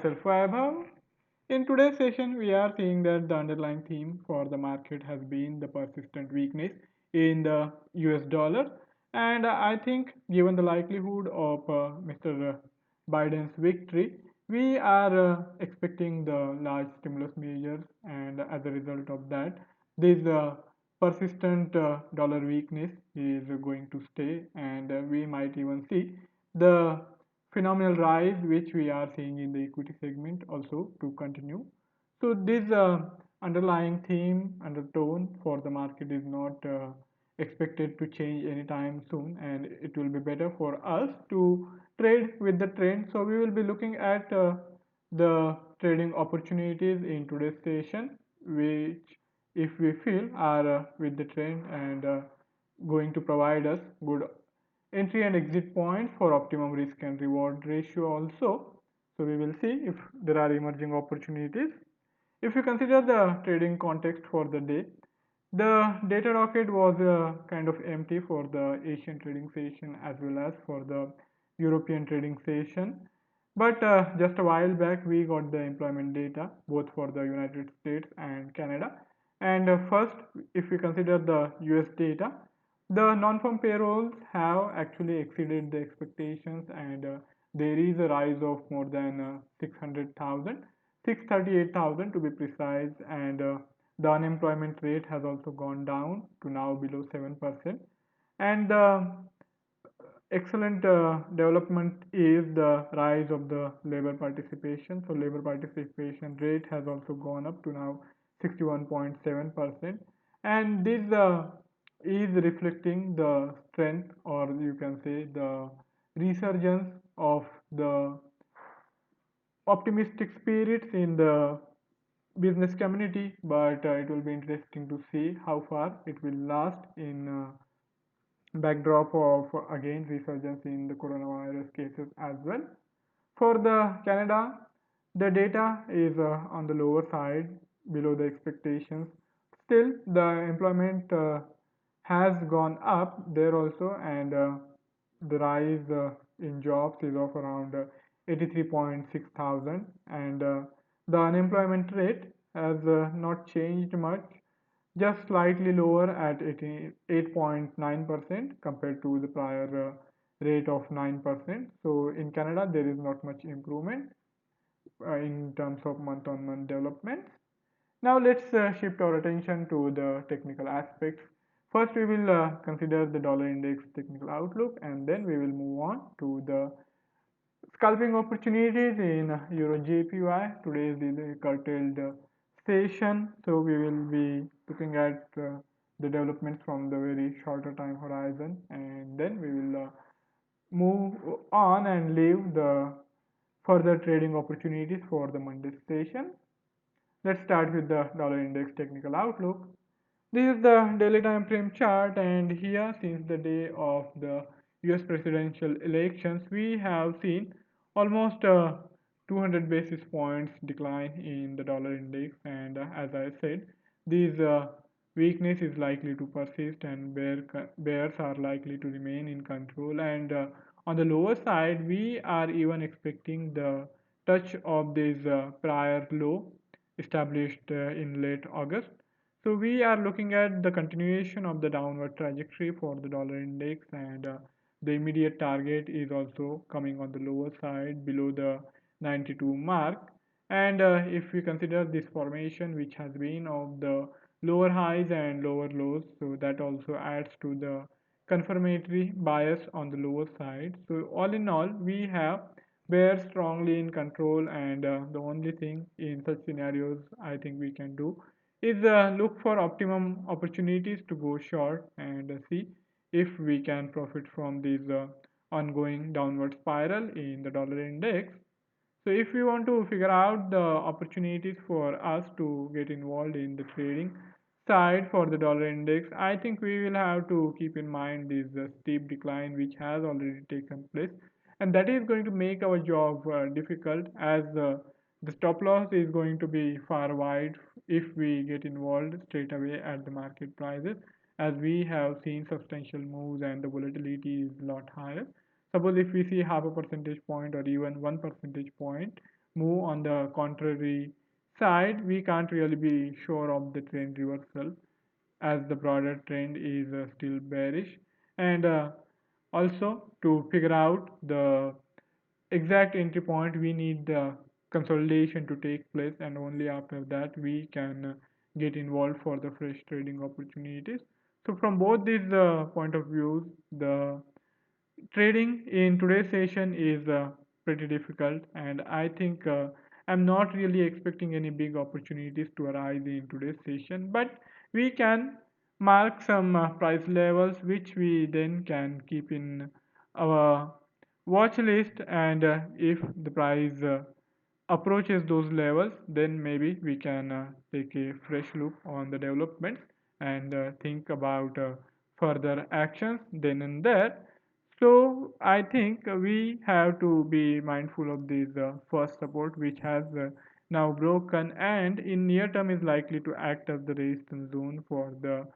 Vaibhav. In today's session, we are seeing that the underlying theme for the market has been the persistent weakness in the US dollar. And I think, given the likelihood of Mr. Biden's victory, we are expecting the large stimulus measures, and as a result of that, this persistent dollar weakness is going to stay, and we might even see the phenomenal rise which we are seeing in the equity segment also to continue. So this underlying theme undertone for the market is not expected to change anytime soon, and it will be better for us to trade with the trend. So we will be looking at the trading opportunities in today's session, which if we feel are with the trend and going to provide us good entry and exit points for optimum risk and reward ratio also. So we will see if there are emerging opportunities. If you consider the trading context for the day, the data docket was kind of empty for the Asian trading session as well as for the European trading session. But just a while back, we got the employment data both for the United States and Canada. And first, if we consider the US data, the non-farm payrolls have actually exceeded the expectations, and there is a rise of more than 600,000, 638,000 to be precise, and the unemployment rate has also gone down to now below 7%. And the excellent development is the rise of the labor participation. So labor participation rate has also gone up to now 61.7%, and this is reflecting the strength, or you can say the resurgence of the optimistic spirits in the business community. But it will be interesting to see how far it will last in backdrop of again resurgence in the coronavirus cases as well. For the Canada, the data is on the lower side, below the expectations. Still, the employment has gone up there also, and the rise in jobs is of around 83.6 thousand, and the unemployment rate has not changed much, just slightly lower at 8.9% compared to the prior rate of 9%. So in Canada, there is not much improvement in terms of month on month developments. Now let's shift our attention to the technical aspects. First, we will consider the dollar index technical outlook, and then we will move on to the scalping opportunities in Euro JPY. Today is the curtailed session, so we will be looking at the developments from the very shorter time horizon, and then we will move on and leave the further trading opportunities for the Monday session. Let's start with the dollar index technical outlook. This is the daily time frame chart, and here since the day of the US presidential elections, we have seen almost 200 basis points decline in the dollar index, and as I said, this weakness is likely to persist, and bears are likely to remain in control. And on the lower side, we are even expecting the touch of this prior low established in late August. So we are looking at the continuation of the downward trajectory for the dollar index, and the immediate target is also coming on the lower side below the 92 mark. And if we consider this formation which has been of the lower highs and lower lows, so that also adds to the confirmatory bias on the lower side. So all in all, we have bears strongly in control, and the only thing in such scenarios I think we can do is look for optimum opportunities to go short and see if we can profit from this ongoing downward spiral in the dollar index. So if we want to figure out the opportunities for us to get involved in the trading side for the dollar index, I think we will have to keep in mind this steep decline which has already taken place, and that is going to make our job difficult, as the stop loss is going to be far wide if we get involved straight away at the market prices, as we have seen substantial moves and the volatility is a lot higher. Suppose if we see half a percentage point or even 1 percentage point move on the contrary side, we can't really be sure of the trend reversal as the broader trend is still bearish. And also to figure out the exact entry point, we need the consolidation to take place, and only after that we can get involved for the fresh trading opportunities. So from both these point of views, the trading in today's session is pretty difficult, and I think I'm not really expecting any big opportunities to arise in today's session, but we can mark some price levels which we then can keep in our watch list, and if the price approaches those levels, then maybe we can take a fresh look on the developments and think about further actions then and there. So I think we have to be mindful of this first support which has now broken and in near term is likely to act as the resistance zone for the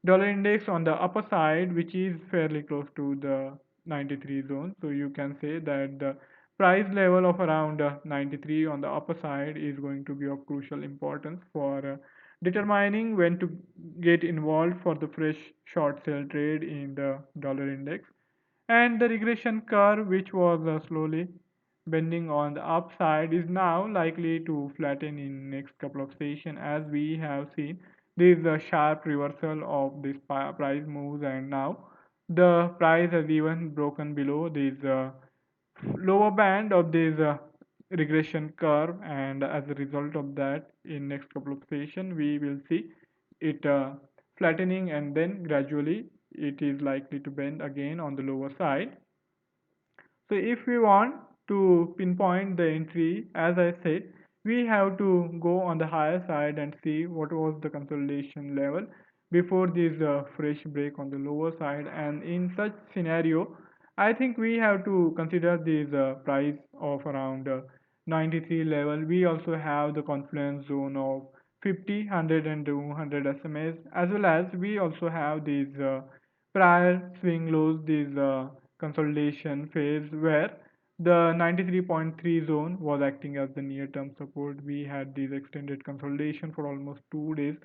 dollar index on the upper side, which is fairly close to the 93 zone. So you can say that the price level of around 93 on the upper side is going to be of crucial importance for determining when to get involved for the fresh short sell trade in the dollar index. And the regression curve, which was slowly bending on the upside, is now likely to flatten in next couple of sessions, as we have seen there is a sharp reversal of this price moves, and now the price has even broken below this lower band of this regression curve, and as a result of that, in next couple of sessions we will see it flattening, and then gradually it is likely to bend again on the lower side. So if we want to pinpoint the entry, as I said, we have to go on the higher side and see what was the consolidation level before this fresh break on the lower side. And in such scenario, I think we have to consider this price of around 93 level. We also have the confluence zone of 50, 100 and 200 SMAs, as well as we also have these prior swing lows, this consolidation phase where the 93.3 zone was acting as the near term support. We had this extended consolidation for almost 2 days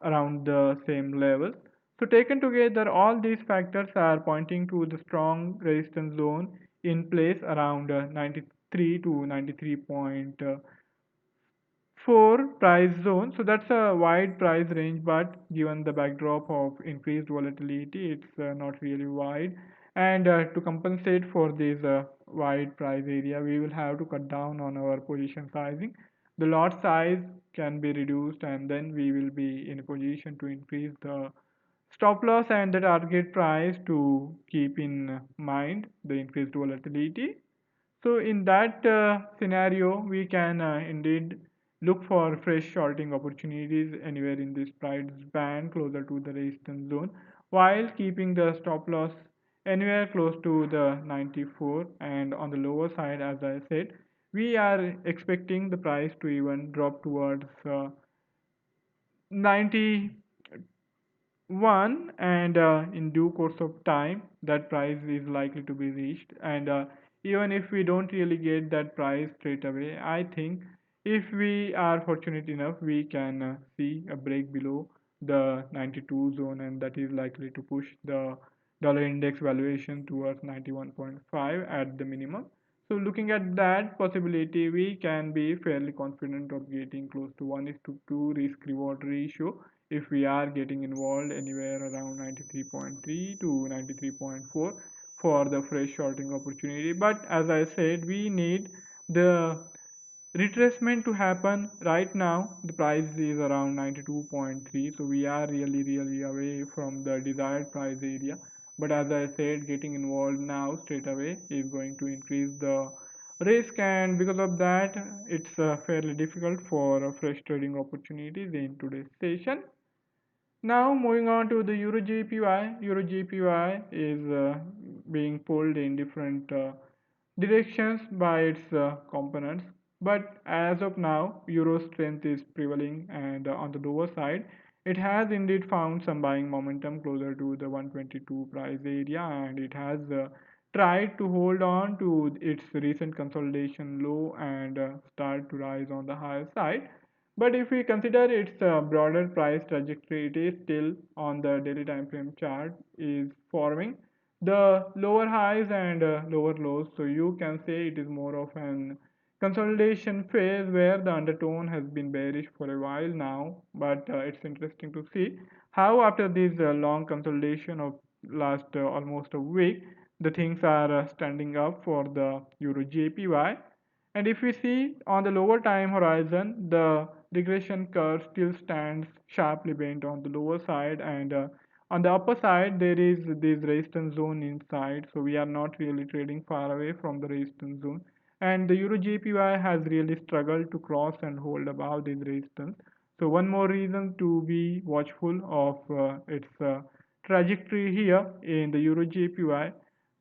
around the same level. So taken together, all these factors are pointing to the strong resistance zone in place around 93 to 93.4 price zone. So that's a wide price range, but given the backdrop of increased volatility, it's not really wide. And to compensate for this wide price area, we will have to cut down on our position sizing. The lot size can be reduced, and then we will be in a position to increase the stop loss and the target price to keep in mind the increased volatility. So in that scenario, we can indeed look for fresh shorting opportunities anywhere in this price band closer to the resistance zone, while keeping the stop loss anywhere close to the 94. And on the lower side, as I said, we are expecting the price to even drop towards 90 one, and in due course of time that price is likely to be reached. And even if we don't really get that price straight away, I think if we are fortunate enough, we can see a break below the 92 zone, and that is likely to push the dollar index valuation towards 91.5 at the minimum. So looking at that possibility, we can be fairly confident of getting close to 1 is to 2 risk reward ratio if we are getting involved anywhere around 93.3 to 93.4 for the fresh shorting opportunity. But as I said, we need the retracement to happen. Right now the price is around 92.3, so we are really away from the desired price area. But as I said, getting involved now straight away is going to increase the risk, and because of that it's fairly difficult for fresh trading opportunities in today's session. Now moving on to the Euro GPY. Euro GPY is being pulled in different directions by its components. But as of now, Euro strength is prevailing, and on the lower side, it has indeed found some buying momentum closer to the 122 price area, and it has tried to hold on to its recent consolidation low and start to rise on the higher side. But if we consider its broader price trajectory, it is still on the daily time frame chart is forming the lower highs and lower lows. So you can say it is more of an consolidation phase where the undertone has been bearish for a while now. But it's interesting to see how after this long consolidation of last almost a week, the things are standing up for the Euro JPY. And if we see on the lower time horizon, the regression curve still stands sharply bent on the lower side, and on the upper side there is this resistance zone inside. So we are not really trading far away from the resistance zone, and the Euro JPY has really struggled to cross and hold above this resistance. So one more reason to be watchful of its trajectory here in the Euro JPY.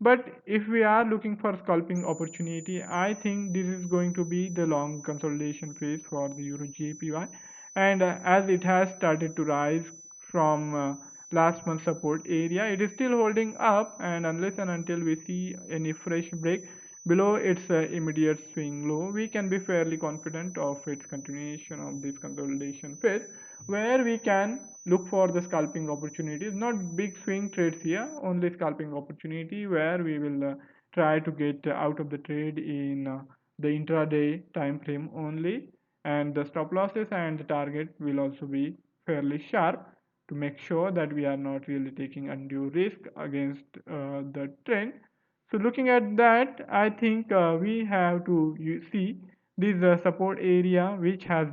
But if we are looking for scalping opportunity, I think this is going to be the long consolidation phase for the Euro JPY. And as it has started to rise from last month's support area, it is still holding up. And unless and until we see any fresh break below its immediate swing low, we can be fairly confident of its continuation of this consolidation phase, where we can look for the scalping opportunities, not big swing trades here, only scalping opportunity where we will try to get out of the trade in the intraday time frame only, and the stop losses and the target will also be fairly sharp to make sure that we are not really taking undue risk against the trend. So looking at that, I think we have to see this support area which has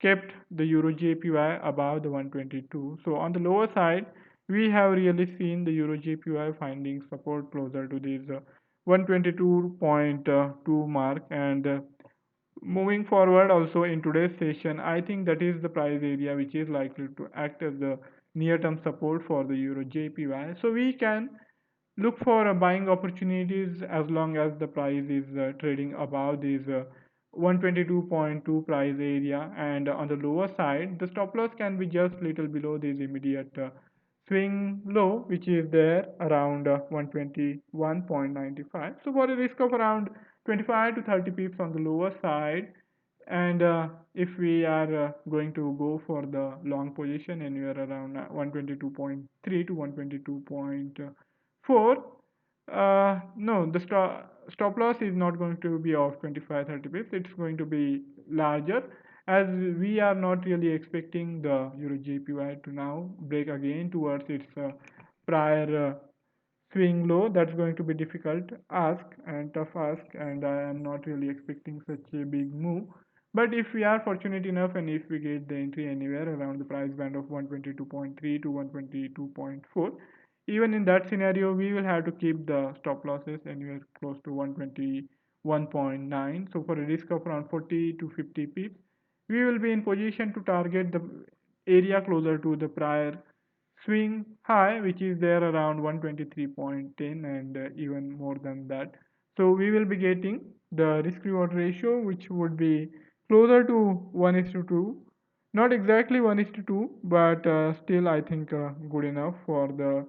kept the Euro JPY above the 122. So on the lower side, we have really seen the Euro JPY finding support closer to this 122.2 mark, and moving forward also in today's session, I think that is the price area which is likely to act as the near term support for the Euro JPY. So we can look for buying opportunities as long as the price is trading above this 122.2 price area, and on the lower side the stop loss can be just little below this immediate swing low which is there around 121.95. So for a risk of around 25 to 30 pips on the lower side, and if we are going to go for the long position anywhere around 122.3 to 122.4, no, the stop loss is not going to be of 25-30 pips. It's going to be larger, as we are not really expecting the Euro JPY to now break again towards its prior swing low. That's going to be difficult ask and tough ask, and I am not really expecting such a big move. But if we are fortunate enough and if we get the entry anywhere around the price band of 122.3 to 122.4, even in that scenario we will have to keep the stop losses anywhere close to 121.9. So for a risk of around 40 to 50 pips, we will be in position to target the area closer to the prior swing high, which is there around 123.10, and even more than that. So we will be getting the risk reward ratio which would be closer to 1 is to 2, not exactly 1 is to 2, but still I think good enough for the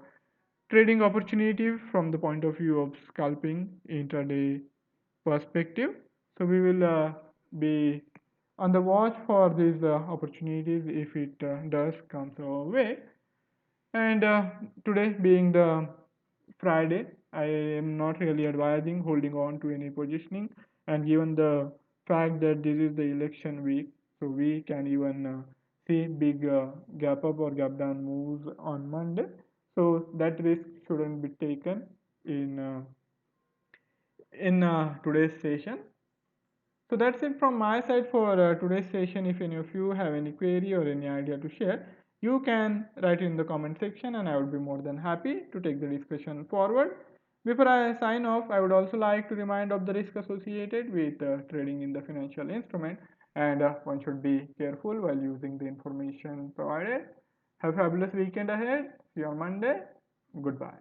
trading opportunity from the point of view of scalping intraday perspective. So we will be on the watch for these opportunities if it does comes our way. And today being the Friday, I am not really advising holding on to any positioning. And given the fact that this is the election week, so we can even see big gap up or gap down moves on Monday. So that risk shouldn't be taken in today's session. So that's it from my side for today's session. If any of you have any query or any idea to share, you can write it in the comment section and I would be more than happy to take the discussion forward. Before I sign off, I would also like to remind of the risk associated with trading in the financial instrument, and one should be careful while using the information provided. Have a fabulous weekend ahead. See you on Monday. Goodbye.